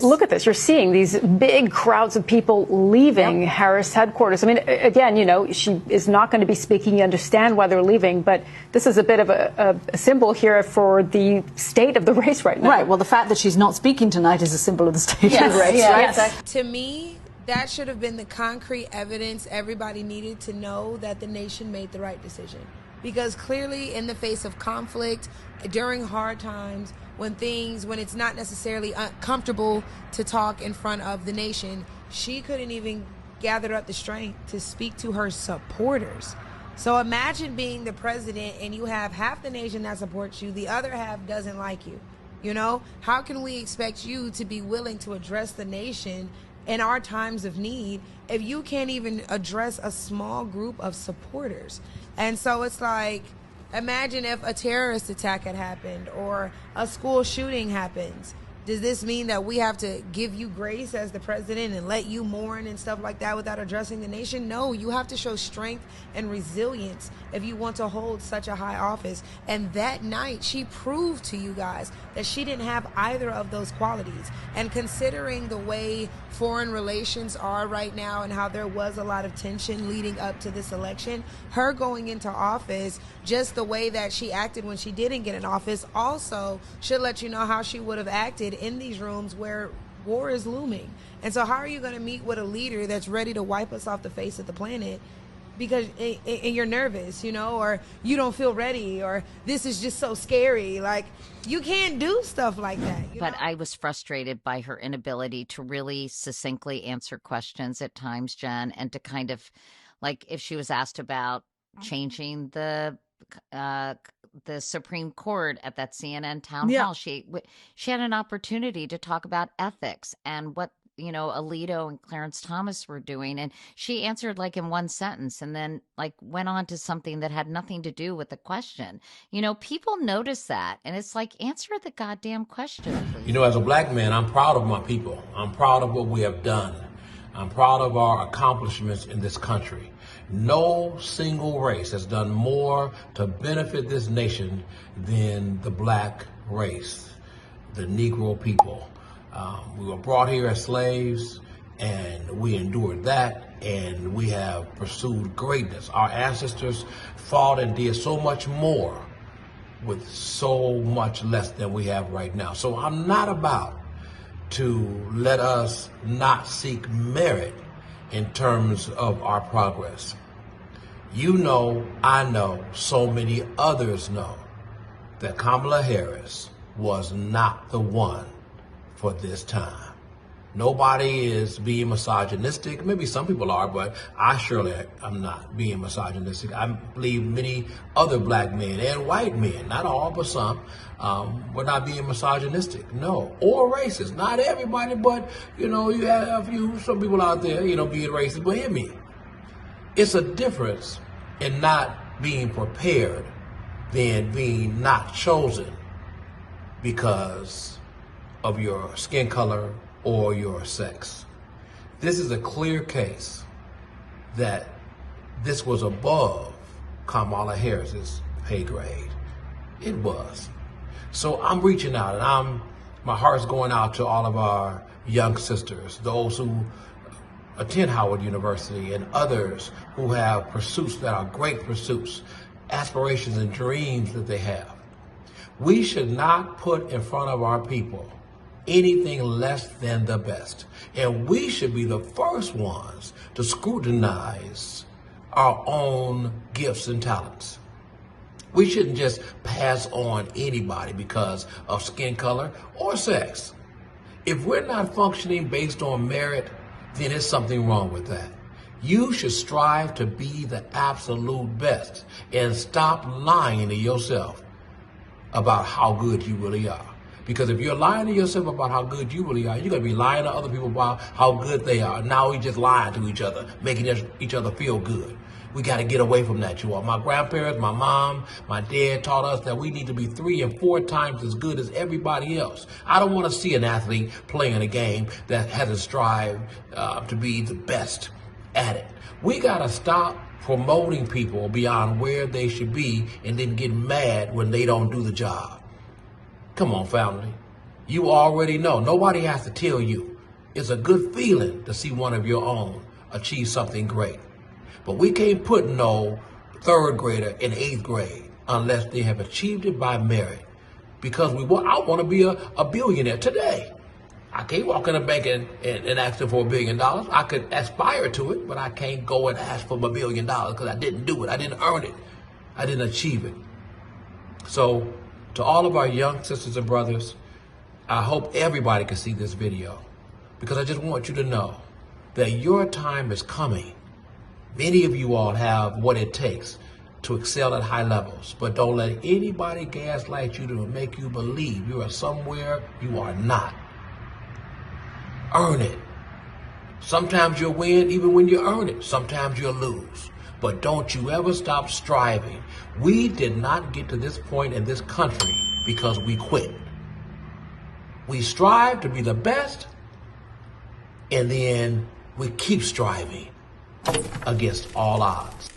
look at this. You're seeing these big crowds of people leaving Harris headquarters. I mean, again, you know, she is not going to be speaking. You understand why they're leaving. But this is a bit of a symbol here for the state of the race right now. Right. Well, the fact that she's not speaking tonight is a symbol of the state of the race, right? Yes. To me, that should have been the concrete evidence everybody needed to know that the nation made the right decision. Because clearly, in the face of conflict, during hard times, when it's not necessarily comfortable to talk in front of the nation, she couldn't even gather up the strength to speak to her supporters. So imagine being the president and you have half the nation that supports you, the other half doesn't like you. You know, how can we expect you to be willing to address the nation in our times of need if you can't even address a small group of supporters? And so it's like, imagine if a terrorist attack had happened or a school shooting happens. Does this mean that we have to give you grace as the president and let you mourn and stuff like that without addressing the nation? No, you have to show strength and resilience if you want to hold such a high office. And that night, she proved to you guys that she didn't have either of those qualities. And considering the way foreign relations are right now and how there was a lot of tension leading up to this election, her going into office, just the way that she acted when she didn't get in office, also should let you know how she would have acted in these rooms where war is looming. And so how are you going to meet with a leader that's ready to wipe us off the face of the planet because and you're nervous, you know, or you don't feel ready, or this is just so scary? Like, you can't do stuff like that. But I was frustrated by her inability to really succinctly answer questions at times, Jen, and to kind of, like, if she was asked about changing the Supreme Court at that CNN town hall, she had an opportunity to talk about ethics and what, you know, Alito and Clarence Thomas were doing, and she answered like in one sentence and then like went on to something that had nothing to do with the question. You know, people notice that, and it's like, answer the goddamn question, please. You know, as a black man, I'm proud of my people. I'm proud of what we have done. I'm proud of our accomplishments in this country. No single race has done more to benefit this nation than the black race, the Negro people. We were brought here as slaves, and we endured that, and we have pursued greatness. Our ancestors fought and did so much more with so much less than we have right now. So I'm not about to let us not seek merit in terms of our progress. You know, I know, so many others know that Kamala Harris was not the one for this time. Nobody is being misogynistic. Maybe some people are, but I surely am not being misogynistic. I believe many other black men and white men, not all, but some, were not being misogynistic. No, or racist. Not everybody, but, you know, you have some people out there, you know, being racist. But hear me. It's a difference in not being prepared than being not chosen because of your skin color or your sex. This is a clear case that this was above Kamala Harris's pay grade. It was. So I'm reaching out, and my heart's going out to all of our young sisters, those who attend Howard University and others who have pursuits that are great pursuits, aspirations and dreams that they have. We should not put in front of our people anything less than the best. And we should be the first ones to scrutinize our own gifts and talents. We shouldn't just pass on anybody because of skin color or sex. If we're not functioning based on merit, then there's something wrong with that. You should strive to be the absolute best and stop lying to yourself about how good you really are. Because if you're lying to yourself about how good you really are, you're going to be lying to other people about how good they are. Now we're just lying to each other, making each other feel good. We got to get away from that, you all. My grandparents, my mom, my dad taught us that we need to be 3 and 4 times as good as everybody else. I don't want to see an athlete playing a game that hasn't strived to be the best at it. We got to stop promoting people beyond where they should be and then get mad when they don't do the job. Come on, family. You already know. Nobody has to tell you. It's a good feeling to see one of your own achieve something great. But we can't put no third grader in 8th grade unless they have achieved it by merit. Because I want to be a billionaire today. I can't walk in a bank and ask them for $1 billion. I could aspire to it, but I can't go and ask for $1 billion because I didn't do it. I didn't earn it. I didn't achieve it. So to all of our young sisters and brothers, I hope everybody can see this video, because I just want you to know that your time is coming. Many of you all have what it takes to excel at high levels, but don't let anybody gaslight you to make you believe you are somewhere you are not. Earn it. Sometimes you'll win even when you earn it. Sometimes you'll lose. But don't you ever stop striving. We did not get to this point in this country because we quit. We strive to be the best, and then we keep striving against all odds.